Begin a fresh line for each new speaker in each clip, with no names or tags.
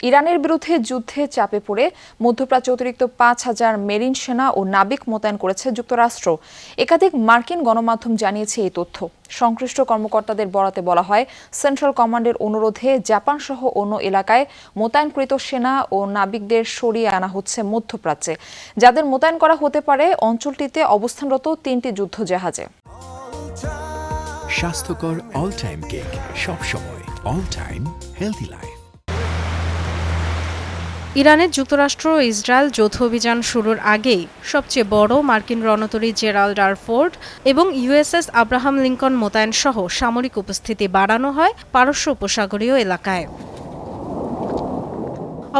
ইরানের বিরুদ্ধে যুদ্ধে চাপে পড়ে মধ্যপ্রাচ্যে অতিরিক্ত ৫,০০০ মেরিন সেনা ও নাবিক মোতায়েন করেছে যুক্তরাষ্ট্র। একাধিক মার্কিন গণমাধ্যম জানিয়েছে এই তথ্য। সংশ্লিষ্ট কর্মকর্তাদের বরাতে বলা হয়, সেন্ট্রাল কমান্ডের অনুরোধে জাপান সহ অন্য এলাকায় মোতায়েনকৃত সেনা ও নাবিকদের সরিয়ে আনা হচ্ছে মধ্যপ্রাচ্যে, যাদের মোতায়েন করা হতে পারে অঞ্চলটিতে অবস্থানরত ৩টি যুদ্ধজাহাজে।
স্বাস্থ্যকর অল টাইম কেক, সব সময় অল টাইম হেলদি লাইফ।
ইরানের যুক্তরাষ্ট্র ও ইসরায়েল যৌথ অভিযান শুরুর আগেই সবচেয়ে বড় মার্কিন রণতরী জেরাল্ড আর ফোর্ড এবং ইউএসএস আব্রাহাম লিঙ্কন মোতায়েন সহ সামরিক উপস্থিতি বাড়ানো হয় পারস্য উপসাগরীয় এলাকায়।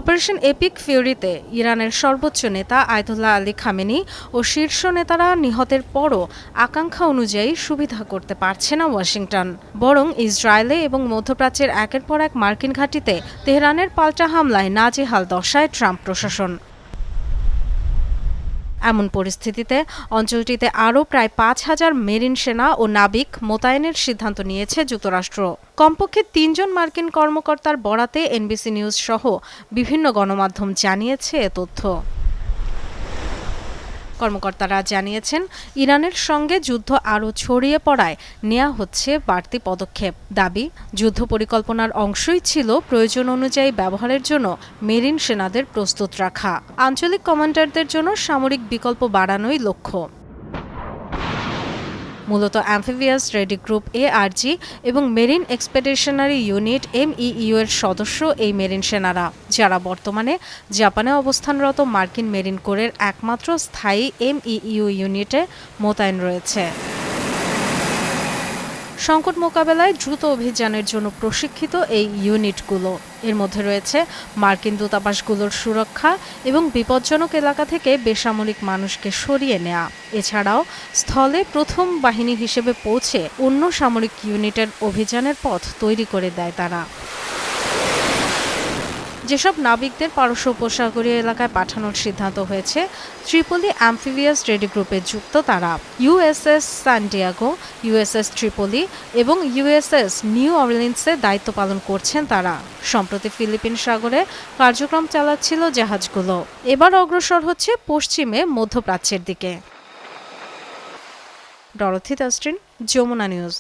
অপারেশন এপিক ফিউরিতে ইরানের সর্বোচ্চ নেতা আয়াতুল্লাহ আলী খামেনি ও শীর্ষ নেতারা নিহতের পরও আকাঙ্ক্ষা অনুযায়ী সুবিধা করতে পারছে না ওয়াশিংটন, বরং ইসরায়েলে এবং মধ্যপ্রাচ্যের একের পর এক মার্কিন ঘাঁটিতে তেহরানের পাল্টা হামলায় নাজেহাল দশায় ট্রাম্প প্রশাসন। এমন পরিস্থিতিতে অঞ্চলটিতে আরও প্রায় ৫,০০০ মেরিন সেনা ও নাবিক মোতায়েনের সিদ্ধান্ত নিয়েছে যুক্তরাষ্ট্র। কমপক্ষে ৩ জন মার্কিন কর্মকর্তার বরাতে এনবিসি নিউজ সহ বিভিন্ন গণমাধ্যম জানিয়েছে এ তথ্য। কর্মকর্তারা জানিয়েছেন, ইরানের সঙ্গে যুদ্ধ আরও ছড়িয়ে পড়ায় নেওয়া হচ্ছে বাড়তি পদক্ষেপ। দাবি, যুদ্ধ পরিকল্পনার অংশই ছিল প্রয়োজন অনুযায়ী ব্যবহারের জন্য মেরিন সেনাদের প্রস্তুত রাখা। আঞ্চলিক কমান্ডারদের জন্য সামরিক বিকল্প বাড়ানোই লক্ষ্য। মূলত অ্যাম্ফিবিয়াস রেডি গ্রুপ এআরজি এবং মেরিন এক্সপেডিশনারি ইউনিট এমইইউ এর সদস্য এই মেরিন সেনারা, যারা বর্তমানে জাপানে অবস্থানরত মার্কিন মেরিন কোরের একমাত্র স্থায়ী এমইইউ ইউনিটে মোতায়েন রয়েছে। সংকট মোকাবেলায় দ্রুত অভিযানের জন্য প্রশিক্ষিত এই ইউনিটগুলো, এর মধ্যে রয়েছে মার্কিন দূতাবাসগুলোর সুরক্ষা এবং বিপজ্জনক এলাকা থেকে বেসামরিক মানুষকে সরিয়ে নেওয়া। এছাড়াও স্থলে প্রথম বাহিনী হিসেবে পৌঁছে অন্য সামরিক ইউনিটের অভিযানের পথ তৈরি করে দেয় তারা। যেসব নাবিকদের পারস্য উপসাগরীয় এলাকায় পাঠানোর সিদ্ধান্ত হয়েছে, ত্রিপলি অ্যাম্ফিবিয়াস রেডি গ্রুপে যুক্ত তারা। ইউএসএস সান্টিয়াগো, ইউএসএস ত্রিপলি এবং ইউএসএস নিউ অরলিন্সে দায়িত্ব পালন করছেন তারা। সম্প্রতি ফিলিপিন সাগরে কার্যক্রম চালাচ্ছিল জাহাজগুলো, এবার অগ্রসর হচ্ছে পশ্চিমে মধ্যপ্রাচ্যের দিকে। Dorothy Tasrin, Jamuna news.